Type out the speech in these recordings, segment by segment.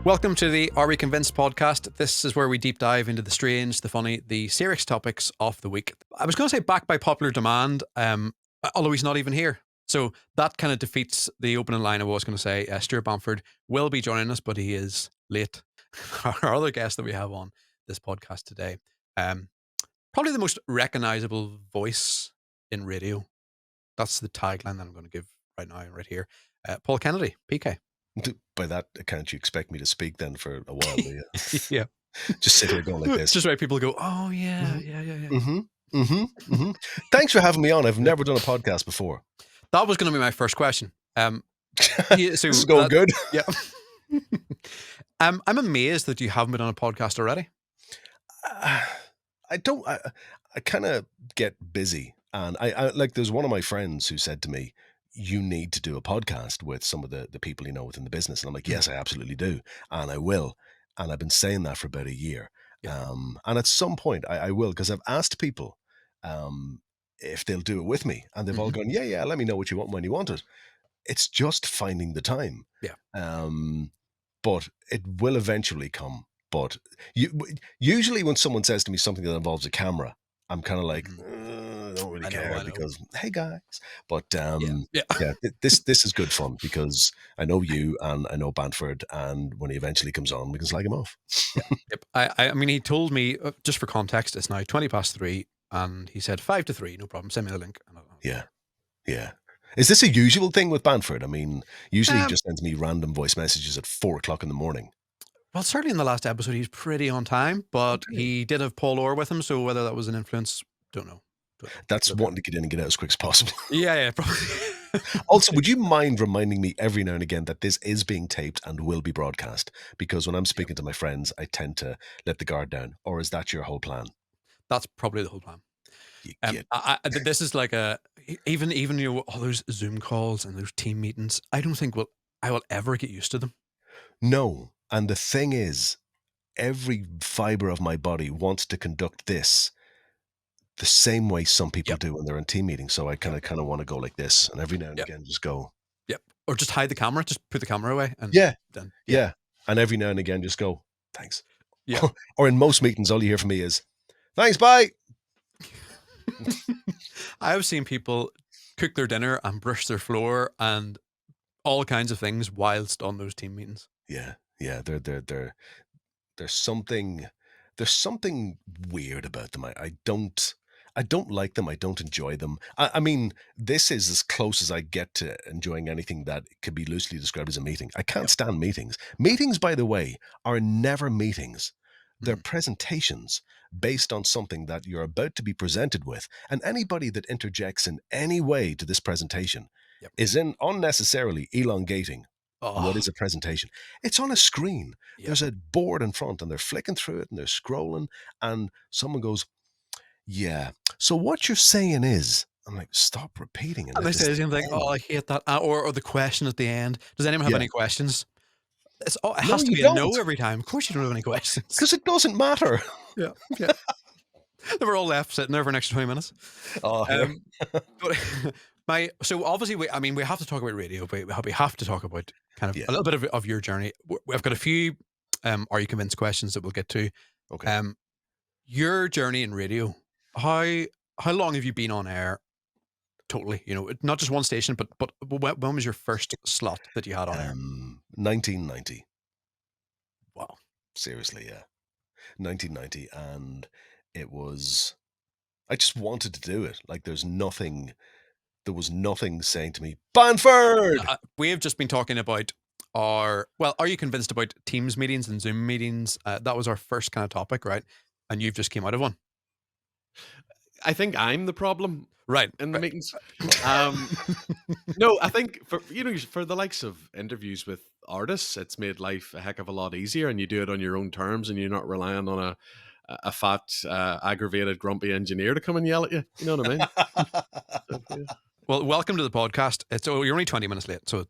Welcome to the Are We Convinced podcast. This is where we deep dive into the strange, the funny, the serious topics of the week. I was going to say back by popular demand, although he's not even here. So that kind of defeats the opening line of what I was going to say. Stuart Banford will be joining us, but he is late. Our other guest that we have on this podcast today, probably the most recognizable voice in radio. That's the tagline that I'm going to give right now, right here. Paul Kennedy, PK. By that account, you expect me to speak then for a while, do you? Yeah. Just sit here going like this. Just right, people go, oh, yeah. Thanks for having me on. I've never done a podcast before. That was going to be my first question. This is going good. Yeah. I'm amazed that you haven't been on a podcast already. I kind of get busy. And I like, there's one of my friends who said to me, you need to do a podcast with some of the people you know within the business. And I'm like, yes, I absolutely do. And I will. And I've been saying that for about a year. Yeah. And at some point I will, because I've asked people if they'll do it with me. And they've all gone, yeah, let me know what you want when you want it. It's just finding the time. Yeah. But it will eventually come. But usually when someone says to me something that involves a camera, I'm kind of like, I don't really care because, hey guys. But this is good fun because I know you and I know Banford, and when he eventually comes on, we can slag him off. Yep. I mean, he told me, just for context, it's now 3:20, and he said 5 to 3, no problem. Send me the link. Yeah. Is this a usual thing with Banford? I mean, usually he just sends me random voice messages at 4:00 in the morning. Well, certainly in the last episode, he's pretty on time, but he did have Paul Orr with him, so whether that was an influence, don't know. That's wanting to get in and get out as quick as possible. Yeah, probably. Also, would you mind reminding me every now and again that this is being taped and will be broadcast? Because when I'm speaking to my friends, I tend to let the guard down. Or is that your whole plan? That's probably the whole plan. This is like even you know, all those Zoom calls and those team meetings. I don't think I will ever get used to them. No. And the thing is, every fiber of my body wants to conduct this the same way some people do when they're in team meetings. So I kind of want to go like this, and every now and again just go. Yep. Or just hide the camera, just put the camera away. And then and every now and again just go, thanks. Yeah. Or in most meetings, all you hear from me is, thanks, bye. I have seen people cook their dinner and brush their floor and all kinds of things whilst on those team meetings. Yeah. There's something weird about them. I don't like them. I don't enjoy them. I mean, this is as close as I get to enjoying anything that could be loosely described as a meeting. I can't stand meetings. Meetings, by the way, are never meetings. They're presentations based on something that you're about to be presented with. And anybody that interjects in any way to this presentation is unnecessarily elongating what is a presentation. It's on a screen. There's a board in front and they're flicking through it and they're scrolling and someone goes, yeah, so what you're saying is, I'm like, stop repeating it. And they say the same thing, I hate that. Or the question at the end. Does anyone have any questions? It has to be a no every time. Of course you don't have any questions. Because it doesn't matter. Yeah. They were all left sitting there for an extra 20 minutes. So obviously, we have to talk about radio, but we have to talk about kind of a little bit of your journey. We've got a few Are You Convinced questions that we'll get to. Okay. Your journey in radio, how long have you been on air totally? You know, not just one station, but when was your first slot that you had on air? 1990. Wow. Seriously, yeah. 1990. And it was, I just wanted to do it. Like there was nothing saying to me, Banford! We have just been talking about Are you convinced about Teams meetings and Zoom meetings? That was our first kind of topic, right? And you've just came out of one. I think I'm the problem, right, in the meetings. No, I think for the likes of interviews with artists, it's made life a heck of a lot easier, and you do it on your own terms, and you're not relying on a fat, aggravated, grumpy engineer to come and yell at you. You know what I mean? Well, welcome to the podcast. You're only 20 minutes late, so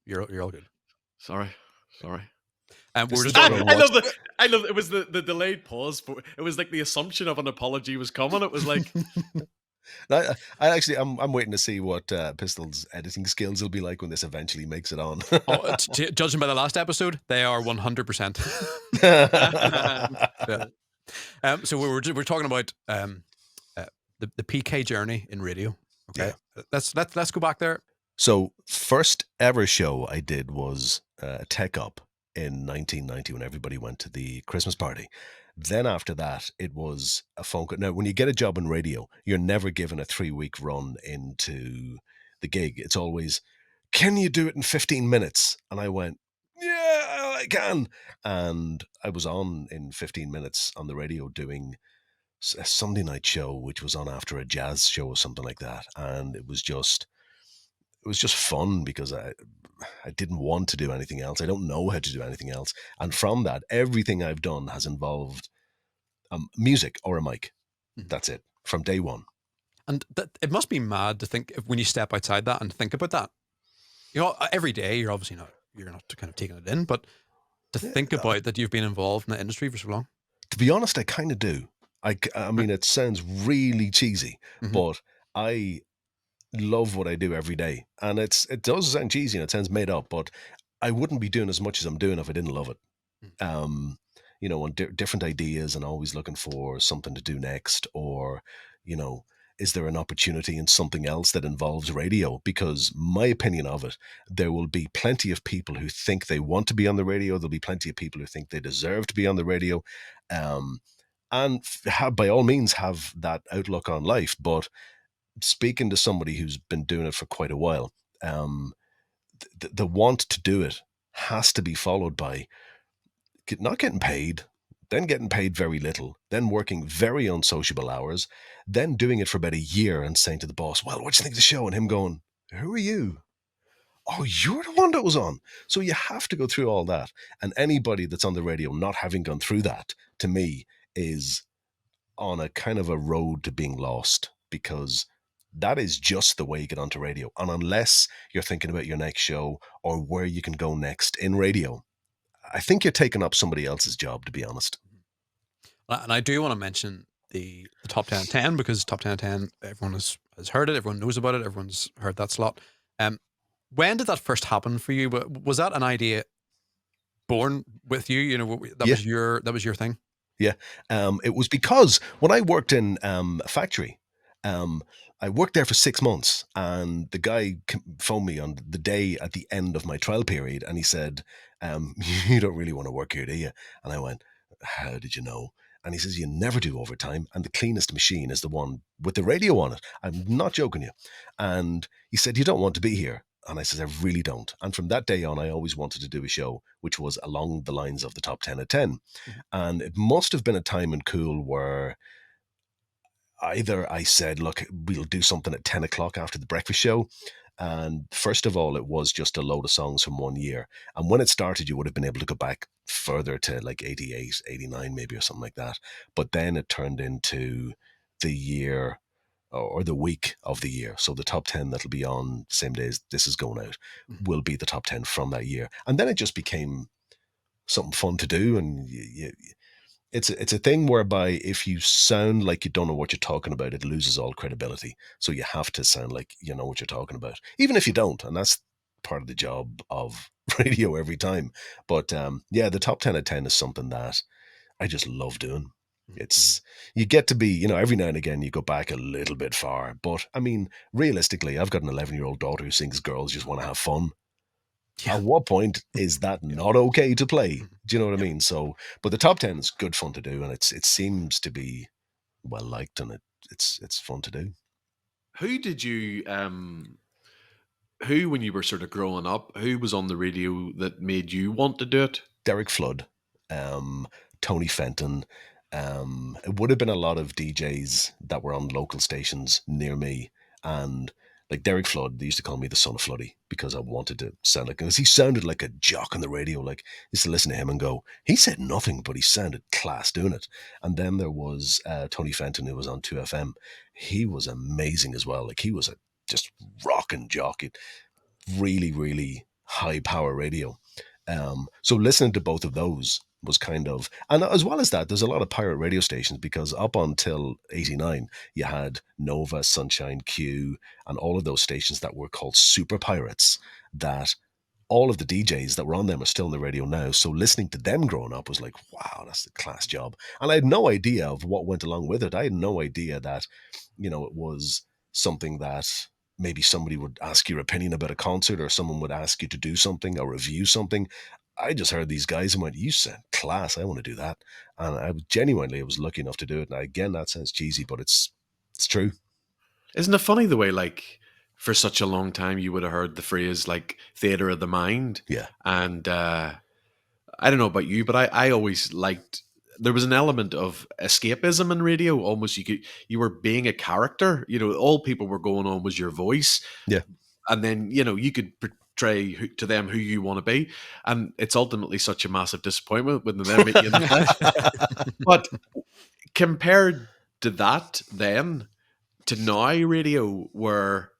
you're all good. Sorry. We're just I love it was the delayed pause, but it was like the assumption of an apology was coming. It was like I'm waiting to see what Pistol's editing skills will be like when this eventually makes it on. Oh, judging by the last episode, they are 100%. Yeah. So we're talking about uh, the PK journey in radio. Okay, Yeah. let's go back there. So first ever show I did was Tech Up in 1990 when everybody went to the Christmas party. Then after that, it was a phone call. Now, when you get a job in radio, you're never given a 3-week run into the gig. It's always, can you do it in 15 minutes? And I went, yeah, I can. And I was on in 15 minutes on the radio doing a Sunday night show, which was on after a jazz show or something like that. And it was just fun because I didn't want to do anything else. I don't know how to do anything else. And from that, everything I've done has involved music or a mic. Mhm. That's it from day one. And it must be mad to think when you step outside that and think about that. You know, every day you're obviously not kind of taking it in, but to think Uh, about that you've been involved in the industry for so long. to be honest, I kind of do. I mean, it sounds really cheesy, Mhm. but I love what I do every day. And it does sound cheesy and it sounds made up, but I wouldn't be doing as much as I'm doing if I didn't love it. um, on different ideas and always looking for something to do next, or, is there an opportunity in something else that involves radio? Because my opinion of it, there will be plenty of people who think they want to be on the radio. There'll be plenty of people who think they deserve to be on the radio. Um, and by all means have that outlook on life. But speaking to somebody who's been doing it for quite a while, um, the want to do it has to be followed by not getting paid, then getting paid very little, then working very unsociable hours, then doing it for about a year and saying to the boss, well, what do you think of the show? And him going, who are you? Oh, you're the one that was on. So you have to go through all that. And anybody that's on the radio not having gone through that, to me, is on a kind of a road to being lost, because that is just the way you get onto radio. And unless you're thinking about your next show or where you can go next in radio, I think you're taking up somebody else's job, to be honest. And I do want to mention the top 10 of 10, because top 10 of 10, everyone has heard it, everyone knows about it, everyone's heard that slot. When did that first happen for you? Was that an idea born with you? You know, Yeah, that was your thing. yeah. It was because when I worked in a factory, um, I worked there for 6 months, and the guy phoned me on the day at the end of my trial period, and he said, "You don't really want to work here, do you?" And I went, "How did you know?" And he says, "You never do overtime, and the cleanest machine is the one with the radio on it. I'm not joking you." And he said, "You don't want to be here." And I says, "I really don't." And from that day on, I always wanted to do a show which was along the lines of the top 10 of 10. Mhm. And it must have been a time in Cool where either I said, look, we'll do something at 10 o'clock after the breakfast show. And first of all, it was just a load of songs from one year. And when it started, you would have been able to go back further to like 88, 89, maybe, or something like that. But then it turned into the year or the week of the year. So the top 10 that'll be on the same day as this is going out Mhm. will be the top 10 from that year. And then it just became something fun to do. And it's a thing whereby if you sound like you don't know what you're talking about, it loses all credibility. So you have to sound like you know what you're talking about, even if you don't. And that's part of the job of radio every time. But yeah, the top 10 of 10 is something that I just love doing. Mhm. It's you get to be, every now and again you go back a little bit far. But I mean, realistically, I've got an 11-year-old daughter who sings Girls Just Want to Have Fun. Yeah. At what point is that Yeah. not okay to play? Mhm. Do you know what I Yeah. mean? So, but the top 10 is good fun to do, and it seems to be well liked, and it's fun to do. Who did you who when you were sort of growing up, who was on the radio that made you want to do it? Derek Flood, um, Tony Fenton. It would have been a lot of DJs that were on local stations near me, and like Derek Flood, they used to call me the son of Floody because I wanted to sound like, because he sounded like a jock on the radio. Like, I used to listen to him and go, he said nothing, but he sounded class doing it. And then there was Tony Fenton, who was on 2FM. He was amazing as well. Like, he was a just rocking jockey, really, really high power radio. So listening to both of those, was kind of, and as well as that, there's a lot of pirate radio stations because up until '89, you had Nova, Sunshine, Q, and all of those stations that were called super pirates. That all of the DJs that were on them are still on the radio now. So listening to them growing up was like, wow, that's a class job. And I had no idea of what went along with it. I had no idea that, it was something that maybe somebody would ask your opinion about a concert or someone would ask you to do something or review something. I just heard these guys and went, you said class, I want to do that. And I was lucky enough to do it. And again, that sounds cheesy, but it's true. Isn't it funny the way, like, for such a long time you would have heard the phrase like theater of the mind? Yeah. And I don't know about you, but I always liked, there was an element of escapism in radio. Almost you were being a character. All people were going on was your voice. Yeah. And then, you could portray to them who you want to be. And it's ultimately such a massive disappointment when they meet you in the flesh. But compared to that then, to now radio, where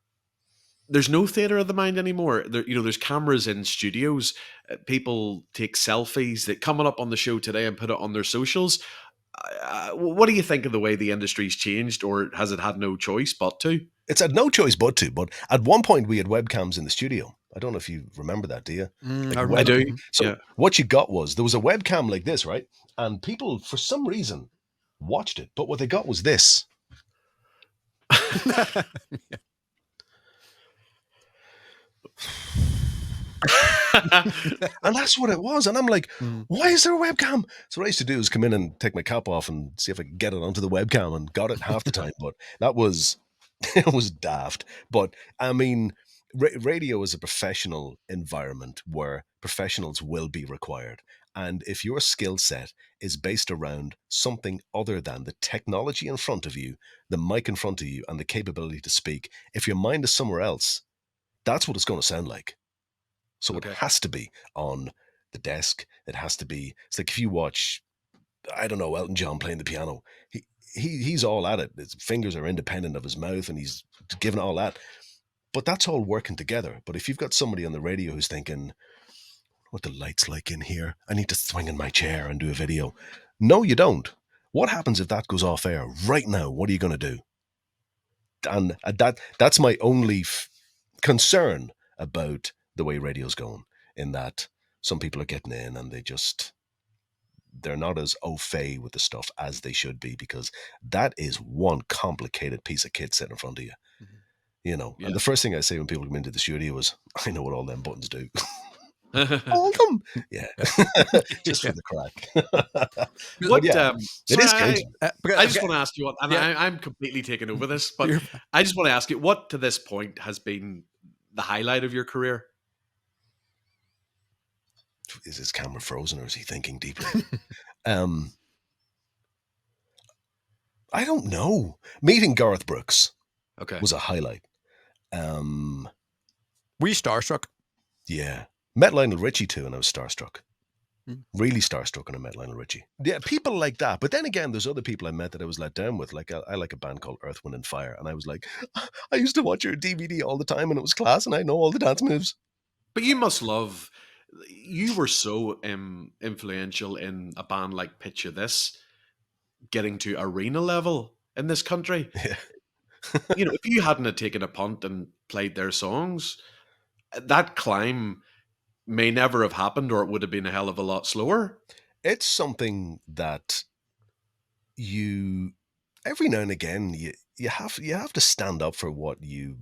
there's no theater of the mind anymore. There's cameras in studios. People take selfies that coming up on the show today and put it on their socials. What do you think of the way the industry's changed, or has it had no choice but to? It's had no choice but to. But at one point, we had webcams in the studio. I don't know if you remember that, do you? I do. So Yeah. what you got was there was a webcam like this, right? And people, for some reason, watched it. But what they got was this. And that's what it was. And I'm like, why is there a webcam? So what I used to do is come in and take my cap off and see if I could get it onto the webcam, and got it half the time. But that was, it was daft. But I mean, radio is a professional environment where professionals will be required. And if your skill set is based around something other than the technology in front of you, the mic in front of you, and the capability to speak, if your mind is somewhere else, that's what it's going to sound like. So Okay. it has to be on the desk. It has to be. It's like if you watch, I don't know, Elton John playing the piano. He's all at it. His fingers are independent of his mouth, and he's giving all that. But that's all working together. But if you've got somebody on the radio who's thinking, what the light's like in here, I need to swing in my chair and do a video. No, you don't. What happens if that goes off air right now? What are you going to do? And that's my only concern about the way radio's going, in that some people are getting in and they're not as au fait with the stuff as they should be, because that is one complicated piece of kit sitting in front of you. Yeah. And the first thing I say when people come into the studio is, I know what all them buttons do. All of them. Yeah. Just for the crack. What? Yeah, it is crazy. I just want to ask you what, and I'm completely taking over this, but I just want to ask you what to this point has been the highlight of your career? Is his camera frozen, or is he thinking deeply? I don't know. Meeting Garth Brooks was a highlight. Were you starstruck? Yeah. Met Lionel Richie too, and I was starstruck. Really starstruck when I met Lionel Richie. Yeah, people like that. But then again, there's other people I met that I was let down with. Like I like a band called Earth, Wind and Fire, and I was like, I used to watch your DVD all the time, and it was class, and I know all the dance moves. But you must love. You were so influential in a band like Picture This, getting to arena level in this country. Yeah. If you hadn't have taken a punt and played their songs, that climb may never have happened, or it would have been a hell of a lot slower. It's something that you, every now and again, you have to stand up for what you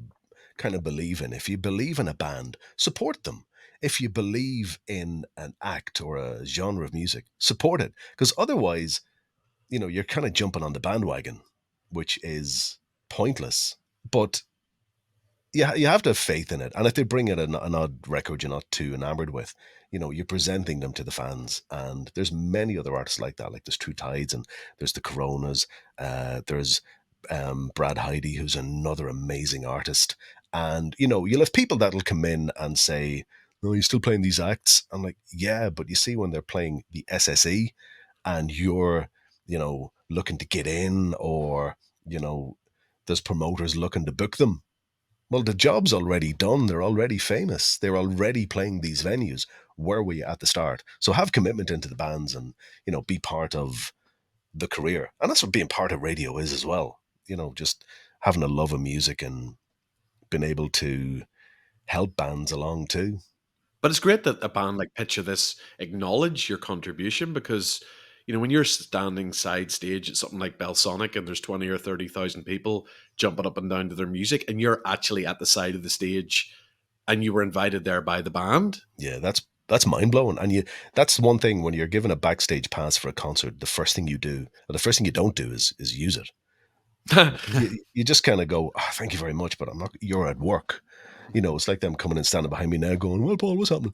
kind of believe in. If you believe in a band, support them. If you believe in an act or a genre of music, support it. Because otherwise, you're kind of jumping on the bandwagon, which is pointless. But you have to have faith in it. And if they bring in an odd record you're not too enamored with, you're presenting them to the fans. And there's many other artists like that. Like there's True Tides, and there's the Coronas. There's Brad Heidi, who's another amazing artist. And, you'll have people that'll come in and say, no, you're still playing these acts. I'm like, yeah, but you see, when they're playing the SSE and you're, looking to get in, or, there's promoters looking to book them, Well, the job's already done. They're already famous. They're already playing these venues. Where were you at the start? So have commitment into the bands and, be part of the career. And that's what being part of radio is as well. Just having a love of music and being able to help bands along too. But it's great that a band like Picture This acknowledge your contribution because, when you're standing side stage at something like Belsonic and there's 20 or 30,000 people jumping up and down to their music and you're actually at the side of the stage and you were invited there by the band. Yeah, that's mind blowing. And that's one thing when you're given a backstage pass for a concert, the first thing you do, or the first thing you don't do is use it. You just kind of go, oh, thank you very much, but I'm not, you're at work. It's like them coming and standing behind me now going, well, Paul, what's happening?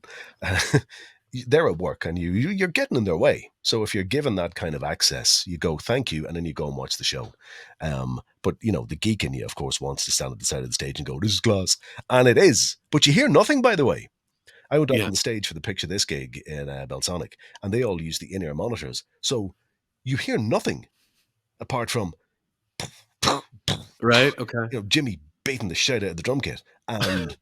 They're at work and you're getting in their way. So if you're given that kind of access, you go, thank you, and then you go and watch the show. But, the geek in you, of course, wants to stand at the side of the stage and go, this is class. And it is. But you hear nothing, by the way. I went up Yeah. on the stage for the Picture This gig in Belsonic, and they all use the in-ear monitors. So you hear nothing apart from Right. Okay. Jimmy beating the shit out of the drum kit, and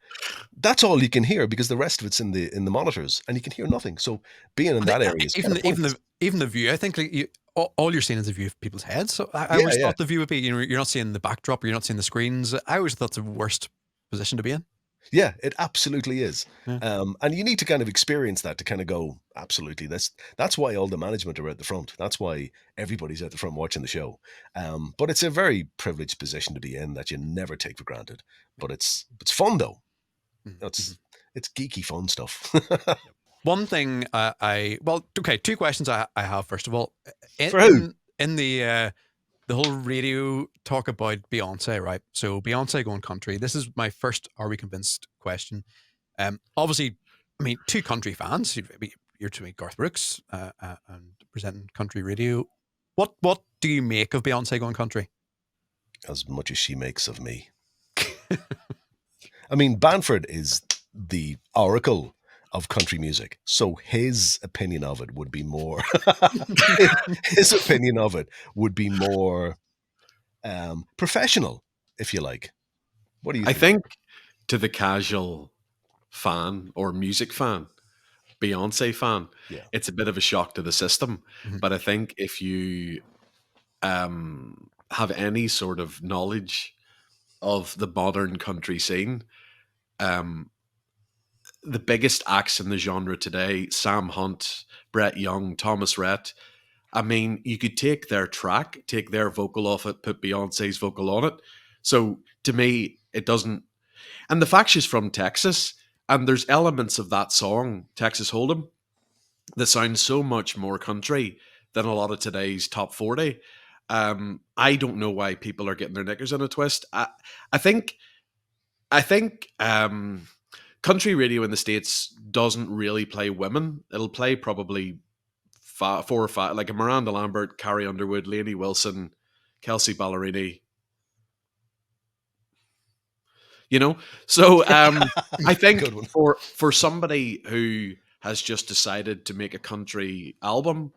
that's all you can hear because the rest of it's in the monitors, and you can hear nothing. So being in that area is even kind of even pointless. even the view. I think like all you're seeing is the view of people's heads. So I Yeah, always yeah, thought the view would be you're not seeing the backdrop, or you're not seeing the screens. I always thought the worst position to be in. yeah. It absolutely is, Yeah. and you need to kind of experience that to kind of go absolutely. That's why all the management are at the front. That's why everybody's at the front watching the show. But it's a very privileged position to be in that you never take for granted. But it's fun though. Mhm. It's geeky fun stuff. One thing okay, two questions I have. First of all, in For who? in the whole radio talk about Beyonce, right? So Beyonce going country. This is my first "Are we convinced?" question. Obviously, I mean, two country fans. You're to me Garth Brooks and presenting country radio. What do you make of Beyonce going country? As much as she makes of me. I mean, Banford is the oracle of country music, so his opinion of it would be more. his opinion of it would be more professional, if you like. What do you I think? think to the casual fan or music fan, Beyonce fan, Yeah. it's a bit of a shock to the system. Mhm. But I think if you have any sort of knowledge of the modern country scene, um, the biggest acts in the genre today, Sam Hunt, Brett Young, Thomas Rhett, I mean, you could take their track, take their vocal off it, put Beyonce's vocal on it. So to me, it doesn't. And the fact she's from Texas, and there's elements of that song, Texas Hold'em, that sound so much more country than a lot of today's top 40. I don't know why people are getting their knickers in a twist. I think I think country radio in the States doesn't really play women. It'll play probably four or five, like a Miranda Lambert, Carrie Underwood, Lainey Wilson, Kelsey Ballerini. You know, so I Good think one. for somebody who has just decided to make a country album,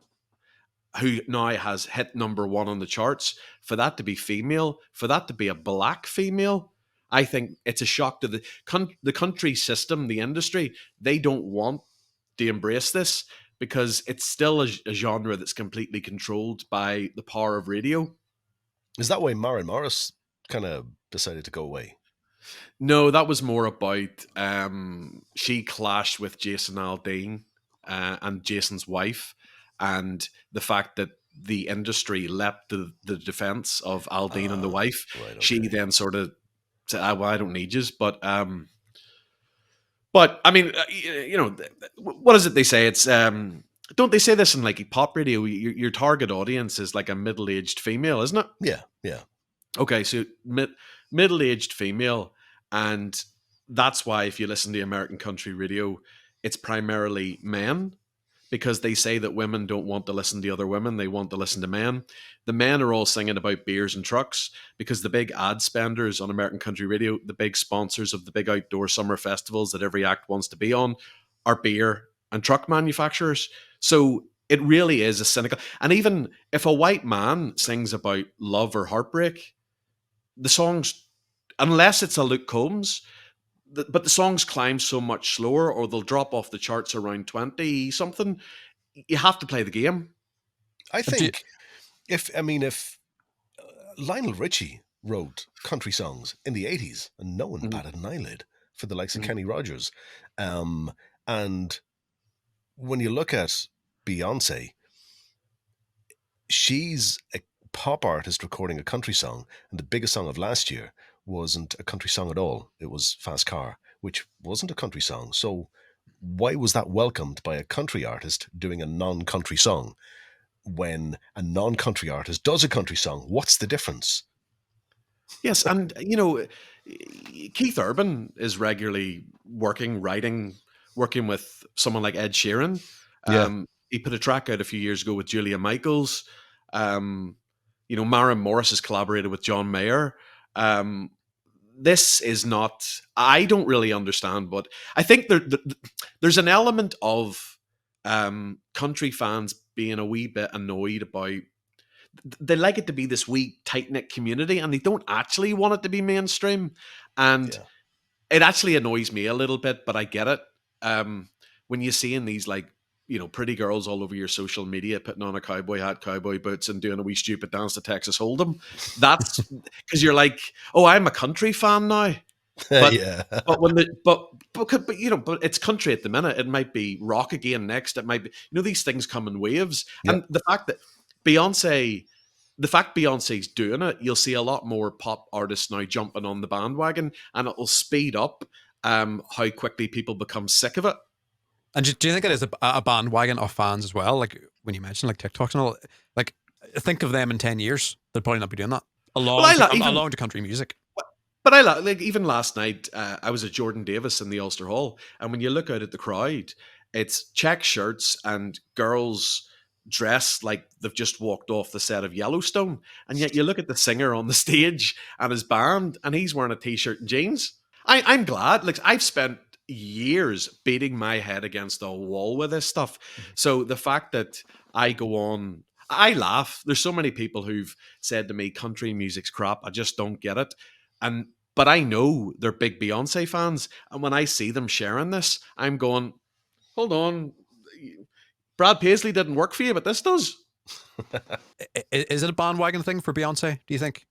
who now has hit number one on the charts, for that to be female, for that to be a black female, I think it's a shock to the country system, the industry. They don't want to embrace this because it's still a genre that's completely controlled by the power of radio. Is that why Maren Morris kind of decided to go away? No, that was more about she clashed with Jason Aldean and Jason's wife, and the fact that the industry leapt to the defense of Aldean and the wife. Right. She Okay. then sort of said, "Well, I don't need you," but I mean, what is it they say? It's don't they say this in like pop radio? Your target audience is like a middle-aged female, isn't it? Yeah. Yeah. Okay, so middle-aged female, and that's why if you listen to American country radio, it's primarily men because they say that women don't want to listen to other women; they want to listen to men. The men are all singing about beers and trucks because the big ad spenders on American country radio, the big sponsors of the big outdoor summer festivals that every act wants to be on, are beer and truck manufacturers. So it really is a cynical. And even if a white man sings about love or heartbreak, the songs unless it's a Luke Combs. But the songs climb so much slower, or they'll drop off the charts around 20 something. You have to play the game. I Do you- think if Lionel Richie wrote country songs in the 80s and no one Mhm. batted an eyelid for the likes of Mhm. Kenny Rogers. And when you look at Beyonce, she's a pop artist recording a country song, and the biggest song of last year wasn't a country song at all. It was Fast Car, which wasn't a country song. So why was that welcomed by a country artist doing a non-country song? When a non-country artist does a country song, what's the difference? Yes, and Keith Urban is regularly working with someone like Ed Sheeran. Yeah, He put a track out a few years ago with Julia Michaels. Maren Morris has collaborated with John Mayer. Um, this is not. I don't really understand, but I think there's an element of country fans being a wee bit annoyed about. They like it to be this wee tight knit community, and they don't actually want it to be mainstream. And yeah. it actually annoys me a little bit, but I get it. When you see in these pretty girls all over your social media putting on a cowboy hat, cowboy boots, and doing a wee stupid dance to Texas Hold'em, that's because you're like, oh, I'm a country fan now. But Yeah. but when the but it's country at the minute. It might be rock again next. It might be these things come in waves, Yeah. and Beyonce, the fact Beyonce's doing it, you'll see a lot more pop artists now jumping on the bandwagon, and it will speed up how quickly people become sick of it. And do you think it is a bandwagon of fans as well? Like when you mention like TikToks and all, like think of them in 10 years, they'll probably not be doing that. Well, Along to country music. But I like even last night. I was at Jordan Davis in the Ulster Hall, and when you look out at the crowd, it's check shirts and girls dressed like they've just walked off the set of Yellowstone, and yet you look at the singer on the stage and his band, and he's wearing a t-shirt and jeans. I'm glad. Like I've spent years beating my head against the wall with this stuff. So the fact that I go on, I laugh. There's so many people who've said to me, "Country music's crap. I just don't get it." And but I know they're big Beyonce fans, and when I see them sharing this, I'm going, "Hold on, Brad Paisley didn't work for you, but this does." Is it a bandwagon thing for Beyonce, do you think?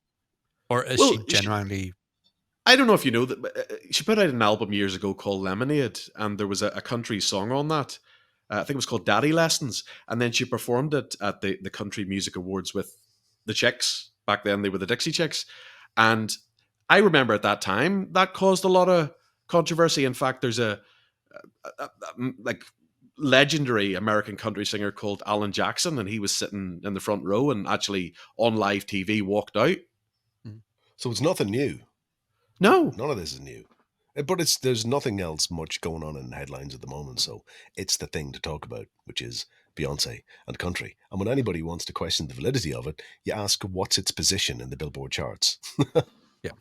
Or is Well, she genuinely... I don't know if you know that she put out an album years ago called Lemonade, and there was a country song on that. I think it was called Daddy Lessons, and then she performed it at the Country Music Awards with the Chicks. Back then, they were the Dixie Chicks, and I remember at that time that caused a lot of controversy. In fact, there's like legendary American country singer called Alan Jackson, and he was sitting in the front row and actually on live TV walked out. So it's nothing new. No, None of this is new. But there's nothing else much going on in headlines at the moment, so it's the thing to talk about, which is Beyonce and country. And when anybody wants to question the validity of it, you ask what's its position in the Billboard charts. Yeah.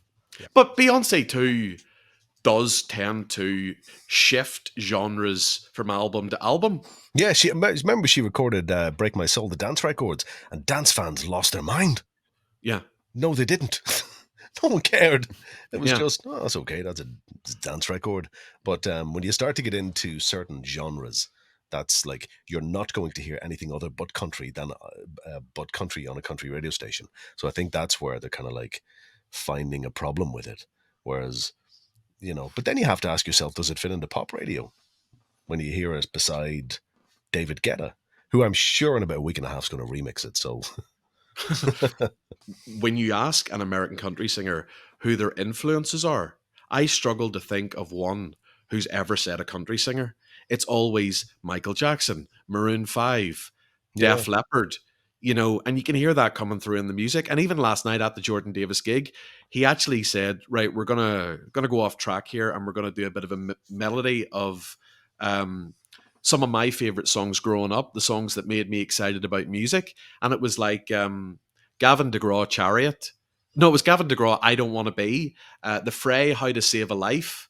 Yeah. but Beyonce too does tend to shift genres from album to album. Yeah, remember she recorded "Break My Soul," the dance records, and dance fans lost their mind. Yeah. No, they didn't. No one cared. It was Yeah. just, oh, that's okay. That's a dance record. But when you start to get into certain genres, that's like you're not going to hear anything other but country but country on a country radio station. So I think that's where they're kind of like finding a problem with it. Whereas, but then you have to ask yourself, does it fit into pop radio when you hear it beside David Guetta, who I'm sure in about a week and a half is going to remix it. So When you ask an American country singer who their influences are, I struggle to think of one who's ever said a country singer. It's always Michael Jackson, Maroon 5, Yeah. Def Leppard, and you can hear that coming through in the music. And even last night at the Jordan Davis gig, he actually said, right, we're gonna go off track here, and we're gonna do a bit of a melody of some of my favorite songs growing up, the songs that made me excited about music. And it was like Gavin DeGraw, Chariot. No, it was Gavin DeGraw, I Don't Want to Be. The Fray, How to Save a Life.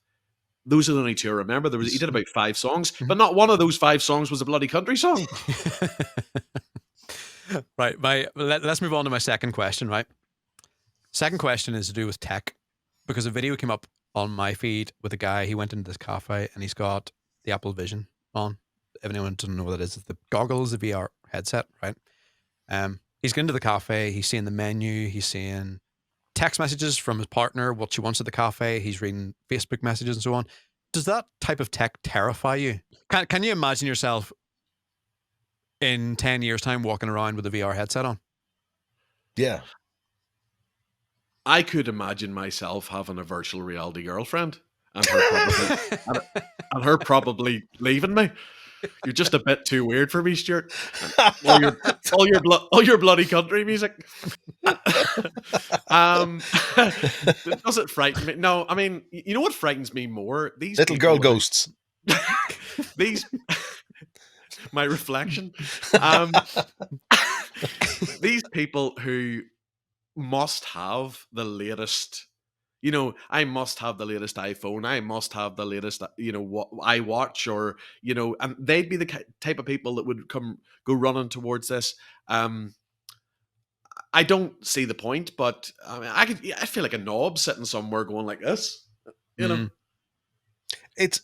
Those are the only two I remember. He did about 5 songs, but not one of those 5 songs was a bloody country song. Right. Let's move on to my second question, right? Second question is to do with tech. because a video came up on my feed with a guy. He went into this cafe and he's got the Apple Vision on. If anyone doesn't know what that is, it's the goggles, the VR headset, right? He's going to the cafe. He's seeing the menu. He's seeing text messages from his partner, what she wants at the cafe. He's reading Facebook messages and so on. Does that type of tech terrify you? Can you imagine yourself in 10 years' time walking around with a VR headset on? Yeah. I could imagine myself having a virtual reality girlfriend and her probably and her probably leaving me. You're just a bit too weird for me, Stuart. And all your bloody country music. Does it frighten me? No, I mean, you know what frightens me more? These Little people girl ghosts. these my reflection. These people who must have the latest. I must have the latest iPhone. I must have the latest, what I watch, or and they'd be the type of people that would go running towards this. I don't see the point, but I mean, I feel like a knob sitting somewhere going like this, you know.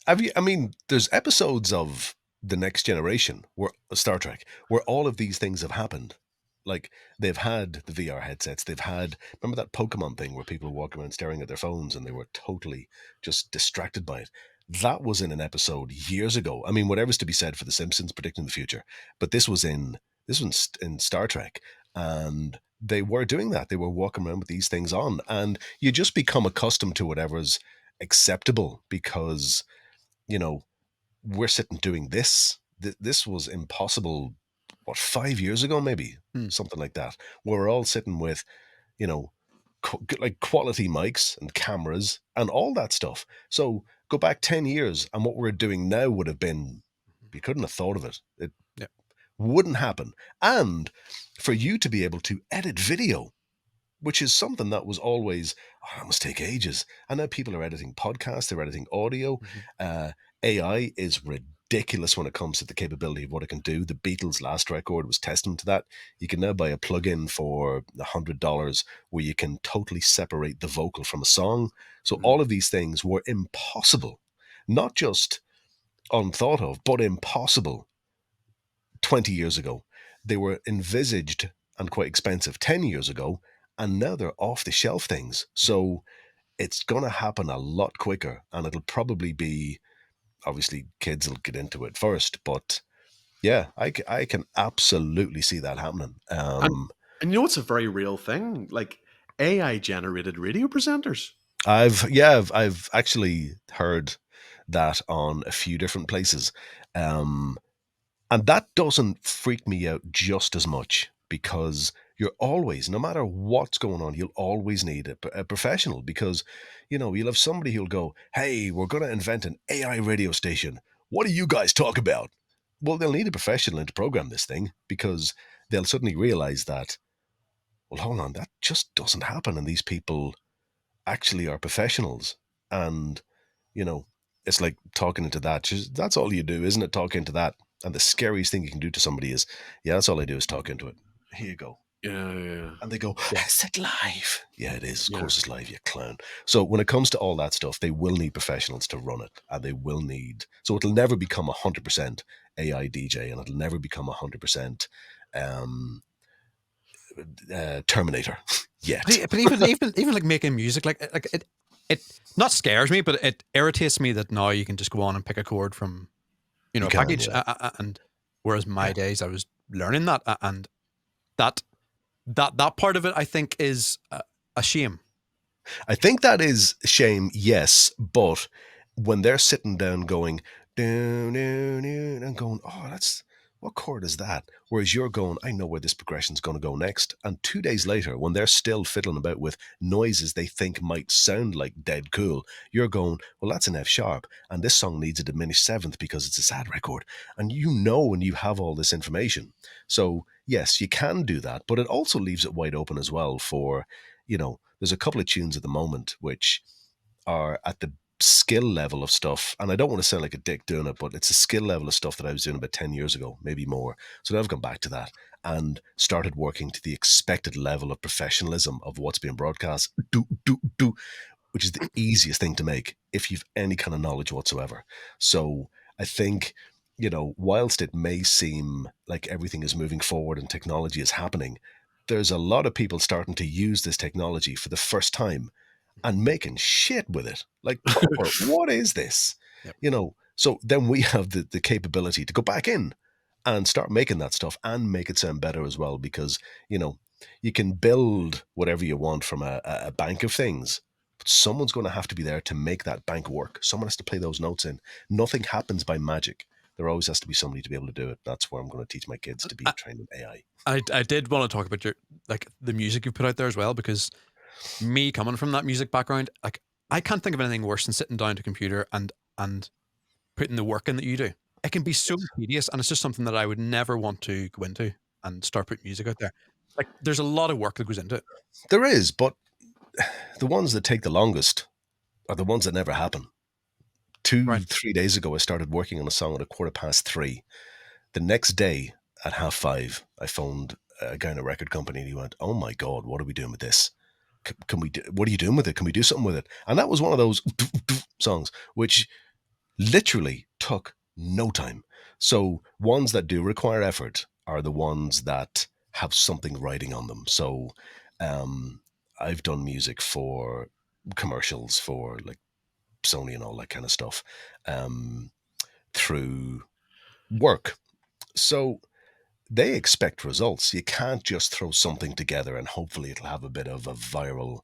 I mean, there's episodes of The Next Generation, where Star Trek, where all of these things have happened. Like, they've had the VR headsets. Remember that Pokemon thing where people were walking around staring at their phones and they were totally just distracted by it? That was in an episode years ago. I mean, whatever's to be said for The Simpsons predicting the future, but this was in Star Trek, and they were doing that. They were walking around with these things on, and you just become accustomed to whatever's acceptable because, we're sitting doing this. This was impossible, 5 years ago, maybe, something like that, where we're all sitting with, like quality mics and cameras and all that stuff. So go back 10 years and what we're doing now would have been, you couldn't have thought of it. It wouldn't happen. And for you to be able to edit video, which is something that was always, that must take ages. And now people are editing podcasts, they're editing audio. AI is ridiculous when it comes to the capability of what it can do. The Beatles' last record was testament to that. You can now buy a plug-in for $100 where you can totally separate the vocal from a song. So all of these things were impossible, not just unthought of, but impossible 20 years ago. They were envisaged and quite expensive 10 years ago, and now they're off-the-shelf things. So it's going to happen a lot quicker, and it'll probably be, obviously, kids will get into it first, but yeah, I can absolutely see that happening. And it's a very real thing, like AI-generated radio presenters. I've actually heard that on a few different places. And that doesn't freak me out just as much because you're always, no matter what's going on, you'll always need a professional because, you'll have somebody who'll go, hey, we're going to invent an AI radio station. What do you guys talk about? Well, they'll need a professional in to program this thing because they'll suddenly realize that, well, hold on, that just doesn't happen. And these people actually are professionals. And, it's like talking into that. That's all you do, isn't it? Talk into that. And the scariest thing you can do to somebody is, that's all I do is talk into it. Here you go. Yeah. And they go, is it live? Yeah, it is. Of course it's live, you clown. So when it comes to all that stuff, they will need professionals to run it. And they will need, so it'll never become 100% AI DJ and it'll never become 100% Terminator yet. But even like making music, like it not scares me, but it irritates me that now you can just go on and pick a chord from, a package. And whereas my days I was learning that, and that part of it I think is a shame. I think that is a shame, yes, but when they're sitting down going down and going, what chord is that? Whereas you're going, I know where this progression's going to go next. And 2 days later, when they're still fiddling about with noises they think might sound like dead cool, you're going, well, that's an F sharp. And this song needs a diminished seventh because it's a sad record. And and you have all this information. So yes, you can do that, but it also leaves it wide open as well for, there's a couple of tunes at the moment which are at the skill level of stuff, and I don't want to sound like a dick doing it, but it's a skill level of stuff that I was doing about 10 years ago, maybe more. So now I've gone back to that and started working to the expected level of professionalism of what's being broadcast, which is the easiest thing to make if you've any kind of knowledge whatsoever. So I think, whilst it may seem like everything is moving forward and technology is happening, there's a lot of people starting to use this technology for the first time and making shit with it. Like, proper, what is this? Yep. So then we have the capability to go back in and start making that stuff and make it sound better as well, because, you can build whatever you want from a bank of things, but someone's going to have to be there to make that bank work. Someone has to play those notes in. Nothing happens by magic. There always has to be somebody to be able to do it. That's where I'm going to teach my kids to be trained in AI. I did want to talk about the music you put out there as well, because me coming from that music background, like I can't think of anything worse than sitting down to a computer and putting the work in that you do. It can be so tedious, and it's just something that I would never want to go into and start putting music out there. Like, there's a lot of work that goes into it. There is, but the ones that take the longest are the ones that never happen. 3 days ago, I started working on a song at 3:15. The next day at 5:30, I phoned a guy in a record company, and he went, "Oh my God, what are we doing with this? What are you doing with it? Can we do something with it?" And that was one of those songs, which literally took no time. So ones that do require effort are the ones that have something writing on them. So I've done music for commercials for like Sony and all that kind of stuff through work. So they expect results. You can't just throw something together and hopefully it'll have a bit of a viral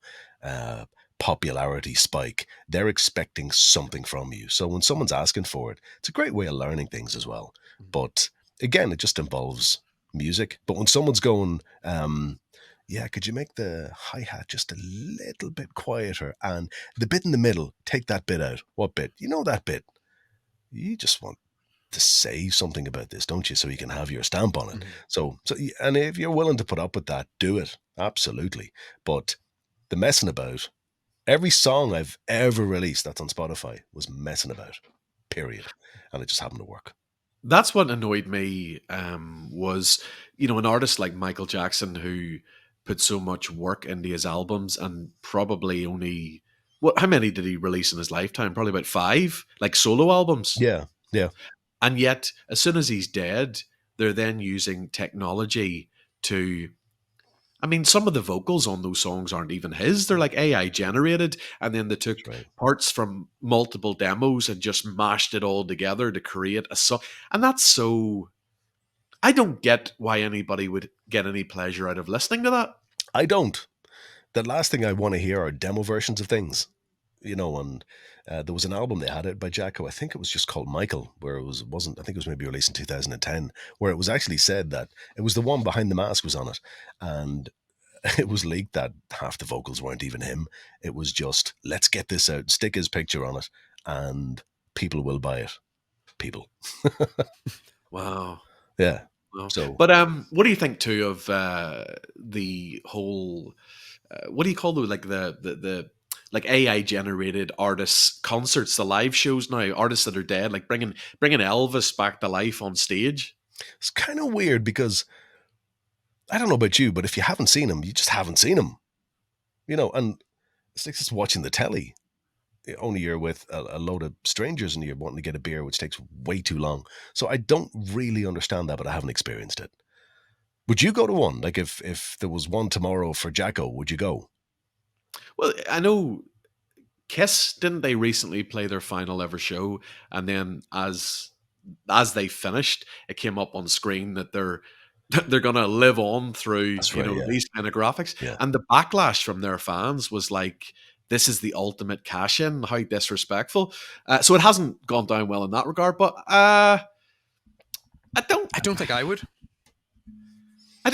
popularity spike. They're expecting something from you. So when someone's asking for it, it's a great way of learning things as well. But again, it just involves music. But when someone's going, yeah, could you make the hi-hat just a little bit quieter? And the bit in the middle, take that bit out. What bit? You know that bit. You just want to say something about this, don't you? So you can have your stamp on it. Mhm. So, and if you're willing to put up with that, do it. Absolutely. But the messing about, every song I've ever released that's on Spotify was messing about, period. And it just happened to work. That's what annoyed me, was, an artist like Michael Jackson, who put so much work into his albums and probably only, how many did he release in his lifetime? Probably about 5, like solo albums. Yeah. Yeah. And yet, as soon as he's dead, they're then using technology to. I mean, some of the vocals on those songs aren't even his. They're like AI generated. And then they took That's right. parts from multiple demos and just mashed it all together to create a song. And that's so. I don't get why anybody would get any pleasure out of listening to that. I don't. The last thing I want to hear are demo versions of things. And there was an album they had out by Jacko. I think it was just called Michael, where wasn't. I think it was maybe released in 2010, where it was actually said that it was the one behind the mask was on it, and it was leaked that half the vocals weren't even him. It was just, let's get this out, stick his picture on it, and people will buy it. People. Wow. Yeah. Wow. So, But what do you think too of the whole? What do you call those? Like the like AI generated artists concerts, the live shows now, artists that are dead, like bringing Elvis back to life on stage. it's kind of weird because I don't know about you, but if you haven't seen him, you just haven't seen him. And it's like just watching the telly. Only you're with a load of strangers and you're wanting to get a beer, which takes way too long. So I don't really understand that, but I haven't experienced it. Would you go to one? Like if there was one tomorrow for Jacko, would you go? Well, I know Kiss, didn't they recently play their final ever show, and then as they finished, it came up on screen that they're gonna live on through That's right. Yeah. these kind of graphics, Yeah. and the backlash from their fans was like, "This is the ultimate cash in. How disrespectful!" So it hasn't gone down well in that regard. But I don't think I would. I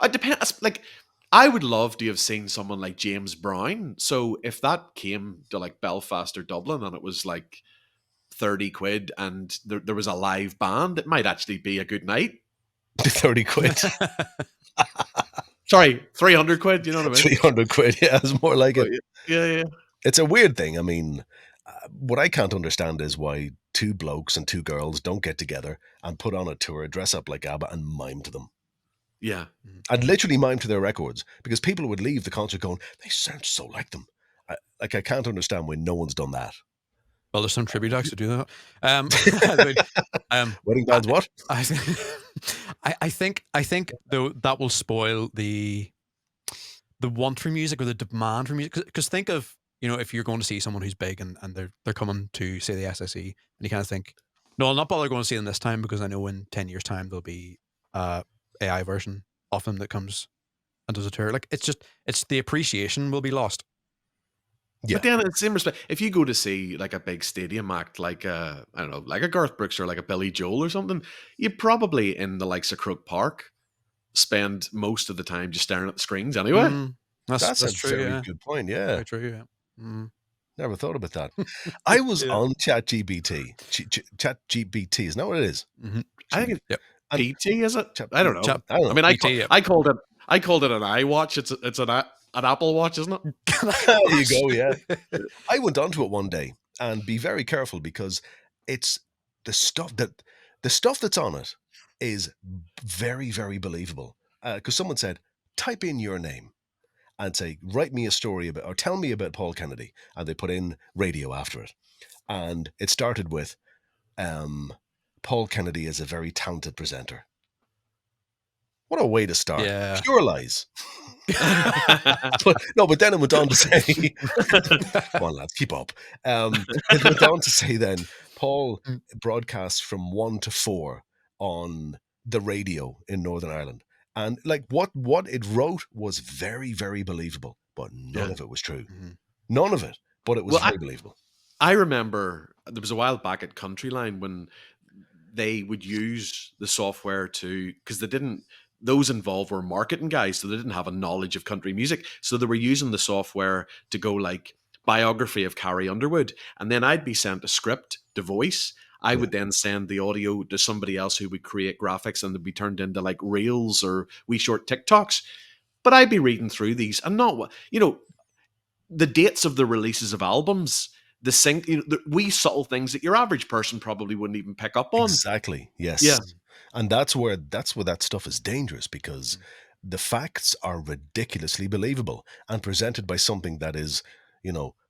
depend. Like, I would love to have seen someone like James Brown. So if that came to like Belfast or Dublin and it was like 30 quid and there was a live band, it might actually be a good night. 30 quid. Sorry, 300 quid. You know what I mean? 300 quid. Yeah, it's more like it. Yeah. It's a weird thing. I mean, what I can't understand is why two blokes and two girls don't get together and put on a tour, dress up like ABBA and mime to them. Yeah. And literally mime to their records, because people would leave the concert going, they sound so like them. Like, I can't understand when no one's done that. Well, there's some tribute acts to do that. I mean, Wedding I, bands, what? I, I think though that will spoil the want for music or the demand for music. Because think of, if you're going to see someone who's big and they're coming to say the SSE, and you kind of think, no, I'll not bother going to see them this time because I know in 10 years' time there'll be AI version of them that comes and does a tour. Like, it's the appreciation will be lost. Yeah. But then in the same respect, if you go to see like a big stadium act, like I don't know, like a Garth Brooks or like a Billy Joel or something, you probably in the likes of Croke Park spend most of the time just staring at the screens anyway. That's a true. very Yeah, good point. Yeah. very true. Yeah. Never thought about that. I was Yeah. on ChatGPT. ChatGPT, isn't that what it is? Mm-hmm. I think Yep. And PT is it? I don't know. Chat- I don't know. I mean, PT, yep. I called it an iWatch. It's an Apple Watch, isn't it? There you go, yeah. I went onto it one day, and be very careful because it's the stuff that's on it is very, very believable. Because someone said, type in your name and say, write me a story about, or tell me about Paul Kennedy. And they put in radio after it. And it started with, Paul Kennedy is a very talented presenter. What a way to start. Yeah. Pure lies. But then it went on to say, come on, lads, keep up. It went on to say then, Paul broadcasts from 1 to 4 on the radio in Northern Ireland. And like what it wrote was very, very believable, but none of it was true. Mhm. None of it, but it was very believable. I remember there was a while back at Country Line when they would use the software because those involved were marketing guys, so they didn't have a knowledge of country music. So they were using the software to go like biography of Carrie Underwood. And then I'd be sent a script to voice. I would then send the audio to somebody else who would create graphics and they'd be turned into like reels or wee short TikToks. But I'd be reading through these and not, the dates of the releases of albums, the wee subtle things that your average person probably wouldn't even pick up on. Exactly. Yes. Yeah. And that's where that stuff is dangerous because the facts are ridiculously believable and presented by something that is,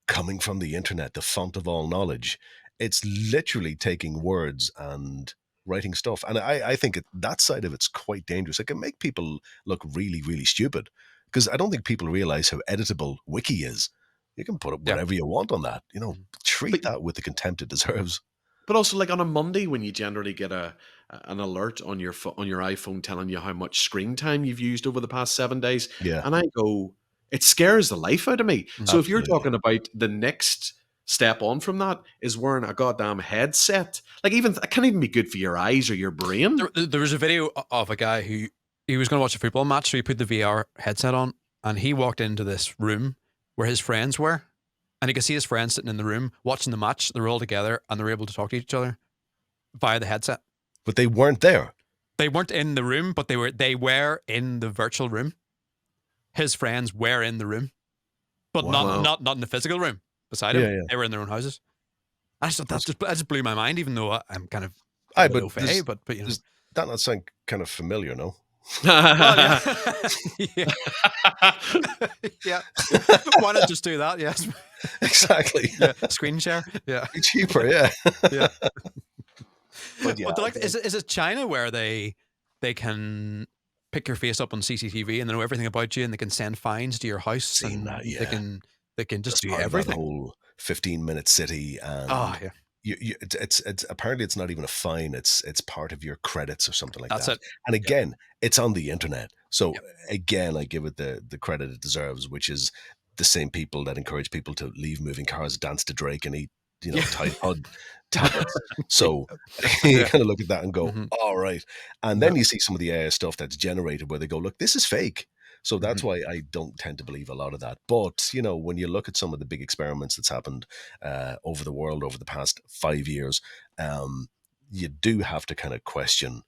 coming from the internet, the font of all knowledge. It's literally taking words and writing stuff. And I think that side of it's quite dangerous. It can make people look really, really stupid because I don't think people realize how editable Wiki is. You can put up whatever you want on that. Treat that with the contempt it deserves. But also, like on a Monday, when you generally get an alert on your iPhone telling you how much screen time you've used over the past 7 days, Yeah. and I go, it scares the life out of me. Mm-hmm. So if you're talking about the next step on from that is wearing a goddamn headset, like it can't even be good for your eyes or your brain. There was a video of a guy who he was going to watch a football match, so he put the VR headset on, and he walked into this room where his friends were. And he could see his friends sitting in the room watching the match. They were all together and they were able to talk to each other via the headset. But they weren't there. They weren't in the room, but they were in the virtual room. His friends were in the room, but not in the physical room beside him. Yeah. They were in their own houses. I just thought that just blew my mind, even though I'm kind of but does that not sound kind of familiar? No. Well, yeah. Yeah. Why not just do that? Yes. Exactly. Yeah. Screen share. Yeah. Be cheaper. Yeah. Yeah. But is it China where they can pick your face up on CCTV and they know everything about you and they can send fines to your house and they can just do everything. The whole 15-minute city and it's apparently it's not even a fine. It's part of your credits or something like that. That's it. And again, it's on the internet. So again, I give it the credit it deserves, which is the same people that encourage people to leave moving cars, dance to Drake, and eat Tide Pod tablets. So you kind of look at that and go, all right. And then you see some of the AI stuff that's generated where they go, look, this is fake. So that's why I don't tend to believe a lot of that. But, when you look at some of the big experiments that's happened over the world over the past 5 years, you do have to kind of question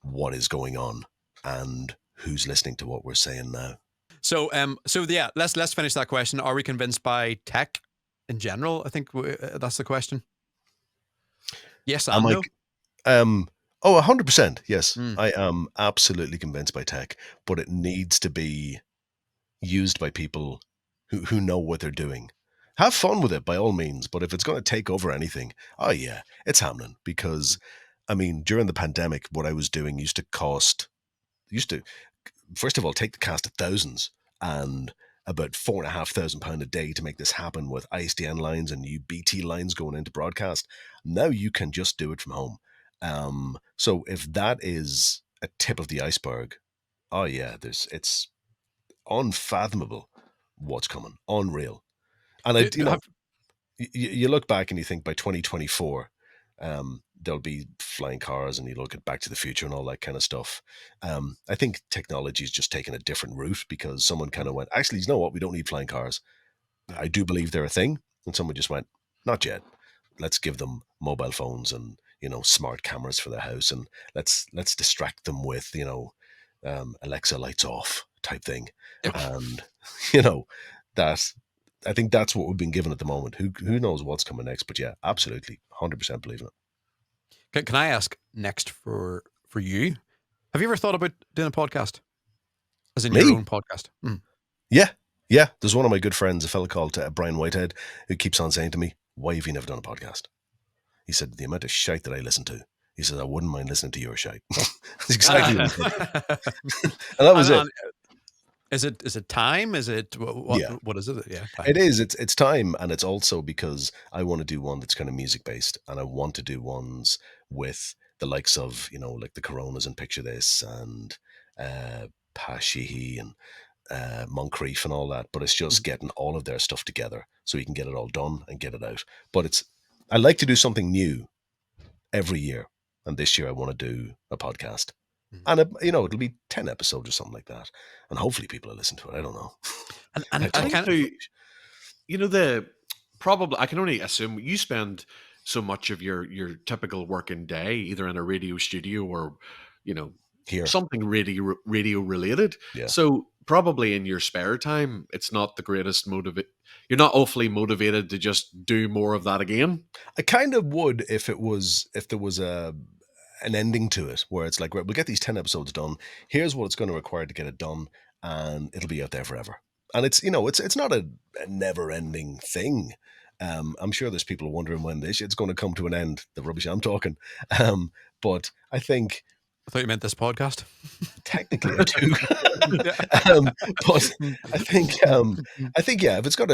what is going on and who's listening to what we're saying now. So yeah, let's finish that question. Are we convinced by tech in general? I think that's the question. Yes, I know. 100%. Yes, I am absolutely convinced by tech, but it needs to be used by people who know what they're doing, have fun with it by all means. But if it's going to take over anything, oh yeah, it's happening. Because I mean, during the pandemic, what I was doing used to first of all take the cast of thousands and about £4,500 a day to make this happen with ISDN lines and new BT lines going into broadcast. Now you can just do it from home. So if that is a tip of the iceberg, oh yeah, it's unfathomable what's coming, unreal. And I, you know, Have, you look back and you think by 2024, there'll be flying cars and you look at Back to the Future and all that kind of stuff. I think technology is just taking a different route because someone kind of went, actually, you know what? We don't need flying cars. yeah. I do believe they're a thing. And someone just went, not yet. Let's give them mobile phones and, smart cameras for their house. And let's distract them with, Alexa lights off type thing. Yep. And, you know, that I think that's what we've been given at the moment. Who knows what's coming next? But yeah, absolutely, 100% believe in it. Can I ask next for you? Have you ever thought about doing a podcast, as in your Me? own podcast? Yeah, yeah. There's one of my good friends, a fella called Brian Whitehead, who keeps on saying to me, "Why have you never done a podcast?" He said, "The amount of shite that I listen to." He says, "I wouldn't mind listening to your shite." That's exactly what he said. And that was it. Is it time? Is it Yeah. what is it? Yeah, time. It is. It's time, and it's also because I want to do one that's kind of music based, and I want to do ones with the likes of like the Coronas and Picture This and Pa Sheehy and Moncrief and all that. But it's just getting all of their stuff together so you can get it all done and get it out. But I like to do something new every year, and this year I want to do a podcast. And it'll be 10 episodes or something like that, and hopefully people will listen to it. I don't know. And I I don't kind know. I can only assume you spend so much of your typical working day either in a radio studio or Here, something radio related. yeah. So probably in your spare time, it's not the greatest you're not awfully motivated to just do more of that again. I kind of would if there was an ending to it where it's like, right, we'll get these 10 episodes done. Here's what it's going to require to get it done, and it'll be out there forever. And it's not a never ending thing. I'm sure there's people wondering when this shit's going to come to an end. The rubbish I'm talking. But I think I thought you meant this podcast. technically I do. But I think yeah, if it's got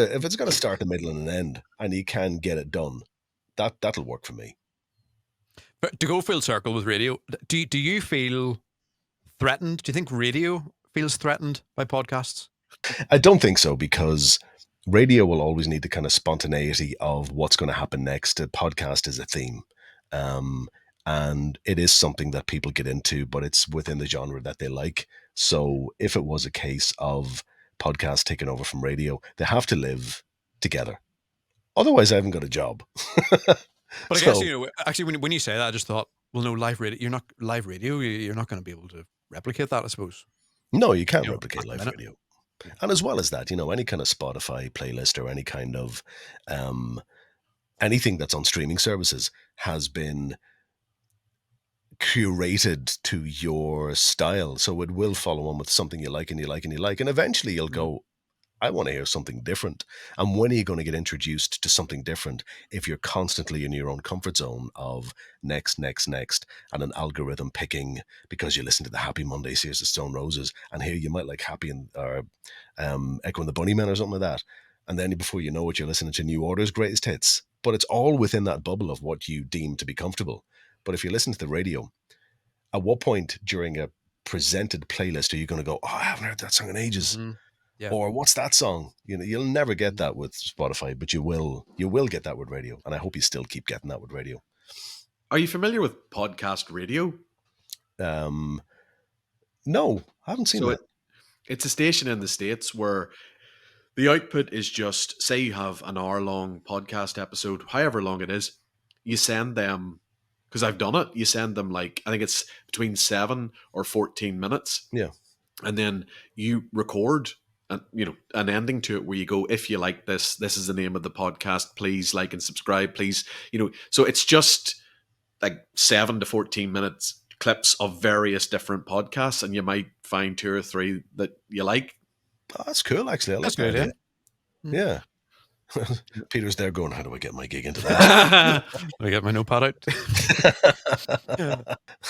a start, a middle, and an end, and you can get it done, that'll work for me. But to go full circle with radio, do you feel threatened? Do you think radio feels threatened by podcasts? I don't think so, because radio will always need the kind of spontaneity of what's going to happen next. A podcast is a theme. And it is something that people get into, but it's within the genre that they like. So if it was a case of podcasts taking over from radio, they have to live together. Otherwise, I haven't got a job. But I guess actually, when you say that, I just thought, well, no, live radio. You're not live radio. You're not going to be able to replicate that, I suppose. No, you can't replicate live minute. radio. And as well as that, any kind of Spotify playlist or any kind of anything that's on streaming services has been curated to your style. So it will follow on with something you like and you like and you like. And eventually you'll go, I want to hear something different. And when are you going to get introduced to something different if you're constantly in your own comfort zone of next, and an algorithm picking because you listen to the Happy Monday series of Stone Roses, and here you might like Happy or Echo and the Bunnymen or something like that. And then before you know it, you're listening to New Order's greatest hits. But it's all within that bubble of what you deem to be comfortable. But if you listen to the radio, at what point during a presented playlist are you going to go, oh, I haven't heard that song in ages? Mm-hmm. Yeah. Or what's that song? You'll never get that with Spotify, but you will get that with radio. And I hope you still keep getting that with radio. Are you familiar with podcast radio? No, I haven't seen that. It's a station in the States where the output is just, say you have an hour-long podcast episode, however long it is, you send them, because I've done it, you send them I think it's between 7 or 14 minutes. Yeah. And then you record an ending to it where you go, if you like this is the name of the podcast, please like and subscribe, please. So it's just like 7 to 14 minutes clips of various different podcasts, and you might find 2 or 3 that you like. Oh, that's cool, actually. I like That's that good, idea. Yeah. Peter's there going, how do I get my gig into that? Let me get my notepad out.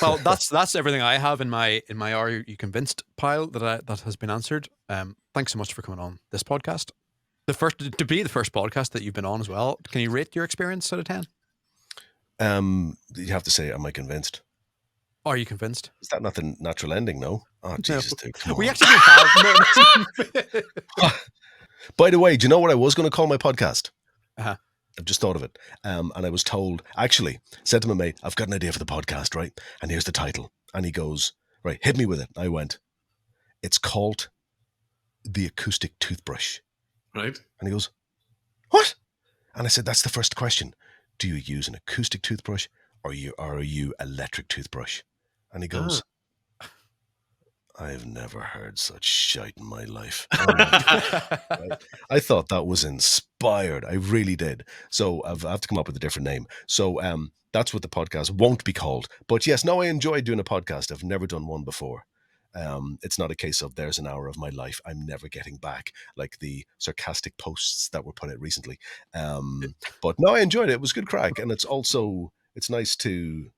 Well, that's everything I have in my Are You Convinced pile that has been answered. Thanks so much for coming on this podcast. To be the first podcast that you've been on as well. Can you rate your experience out of 10? You have to say, am I convinced? Are you convinced? Is that not the natural ending? No. Oh Jesus, No. dude, come We on. actually don't have. No. By the way, do you know what I was going to call my podcast? Uh-huh. I've just thought of it. And I was told, actually, said to my mate, I've got an idea for the podcast, right? And here's the title. And he goes, right, hit me with it. I went, it's called The Acoustic Toothbrush. Right. And he goes, what? And I said, that's the first question. Do you use an acoustic toothbrush or are you electric toothbrush? And he goes, I've never heard such shite in my life. Right? I thought that was inspired. I really did. So I have to come up with a different name. So that's what the podcast won't be called. But yes, no, I enjoy doing a podcast. I've never done one before. It's not a case of there's an hour of my life I'm never getting back, like the sarcastic posts that were put out recently. But no, I enjoyed it. It was good crack. And it's nice to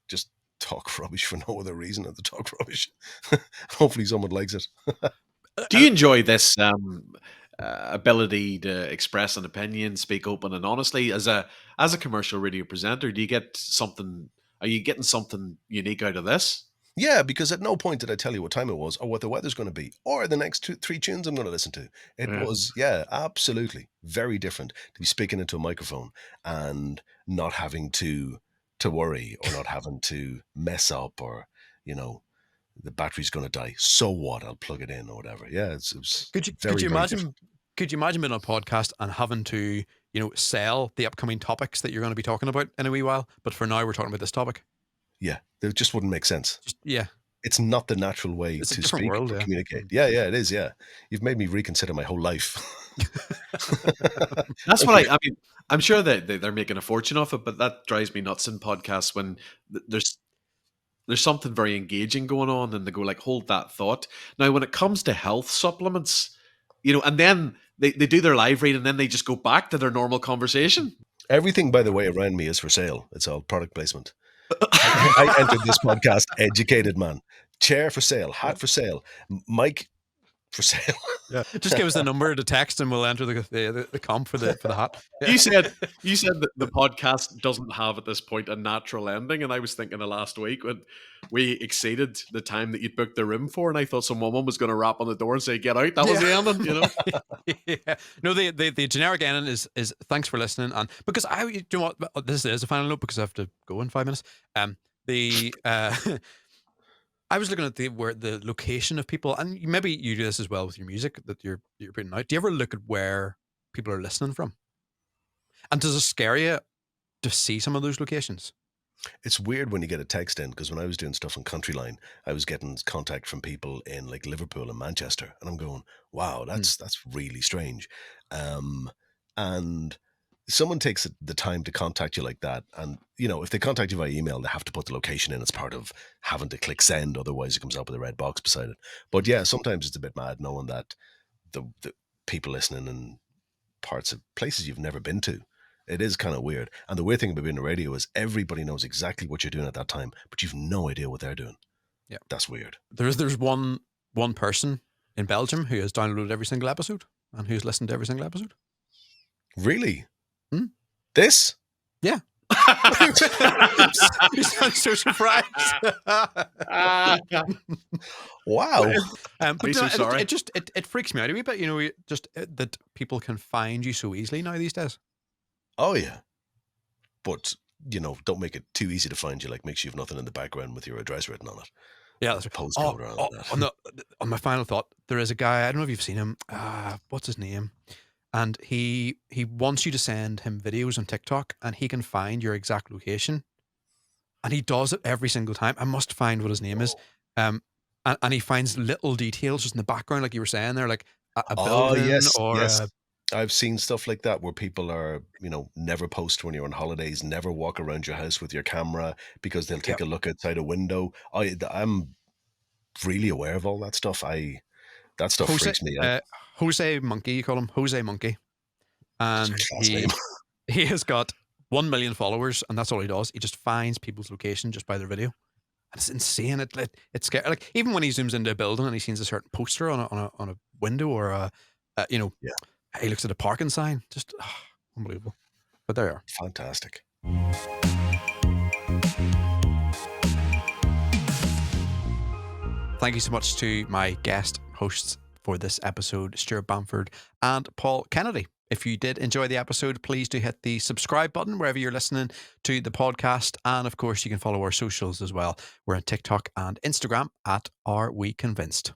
just talk rubbish for no other reason than to talk rubbish. Hopefully someone likes it. Do you enjoy this ability to express an opinion, speak open and honestly as a commercial radio presenter? Do you get something? Are you getting something unique out of this? Yeah, because at no point did I tell you what time it was or what the weather's going to be or the next 2-3 tunes I'm going to listen to. It was, absolutely very different to be speaking into a microphone and not having to worry or not having to mess up or, the battery's going to die. So what? I'll plug it in or whatever. Yeah, it was Could you very imagine? different. Could you imagine being on a podcast and having to, sell the upcoming topics that you're going to be talking about in a wee while? But for now, we're talking about this topic. Yeah, it just wouldn't make sense. Yeah. It's not the natural way It's a to different speak world, or yeah. communicate. Yeah, it is. Yeah, you've made me reconsider my whole life. That's what I mean. I'm sure that they're making a fortune off it, but that drives me nuts in podcasts when there's something very engaging going on, and they go like, "Hold that thought." Now, when it comes to health supplements, and then they do their live read, and then they just go back to their normal conversation. Everything, by the way, around me is for sale. It's all product placement. I entered this podcast educated, man. Chair for sale, hat for sale, mic for sale. Yeah. Just give us the number to text and we'll enter the comp for the hat. Yeah. You said that the podcast doesn't have at this point a natural ending, and I was thinking of last week when we exceeded the time that you'd booked the room for, and I thought some woman was going to rap on the door and say, "Get out!" That was the ending, Yeah. No, the generic ending is thanks for listening, and because this is a final note because I have to go in 5 minutes. I was looking at the location of people, and maybe you do this as well with your music that you're putting out. Do you ever look at where people are listening from? And does it scare you to see some of those locations? It's weird when you get a text in, because when I was doing stuff on Country Line, I was getting contact from people in like Liverpool and Manchester, and I'm going, wow, that's really strange. And someone takes the time to contact you like that, and if they contact you via email, they have to put the location in as part of having to click send, otherwise it comes up with a red box beside it. But yeah, sometimes it's a bit mad knowing that the people listening in parts of places you've never been to. It is kind of weird. And the weird thing about being a radio is everybody knows exactly what you're doing at that time, but you've no idea what they're doing. Yeah, that's weird. There's one person in Belgium who has downloaded every single episode and who's listened to every single episode. Really? This? Yeah. You sound so surprised. Wow. But so sorry. It freaks me out a wee bit, that people can find you so easily now these days. Oh yeah. But don't make it too easy to find you. Like, make sure you've nothing in the background with your address written on it. Yeah, that's postcode or all that. On my final thought, there is a guy, I don't know if you've seen him. What's his name? And he wants you to send him videos on TikTok, and he can find your exact location. And he does it every single time. I must find what his name is. And he finds little details just in the background, like you were saying there, like a building yes. I've seen stuff like that where people are, never post when you're on holidays, never walk around your house with your camera because they'll take a look outside a window. I'm really aware of all that stuff. That stuff freaks me out. Jose Monkey, you call him Jose Monkey. and Class name. he has got 1 million followers, and that's all he does. He just finds people's location just by their video. And it's insane. It's scary. Like, even when he zooms into a building and he sees a certain poster on a window, or Yeah. he looks at a parking sign. Just unbelievable. But there you are. Fantastic. Thank you so much to my guest hosts for this episode, Stuart Banford and Paul Kennedy. If you did enjoy the episode, please do hit the subscribe button wherever you're listening to the podcast. And of course, you can follow our socials as well. We're on TikTok and Instagram at Are We Convinced?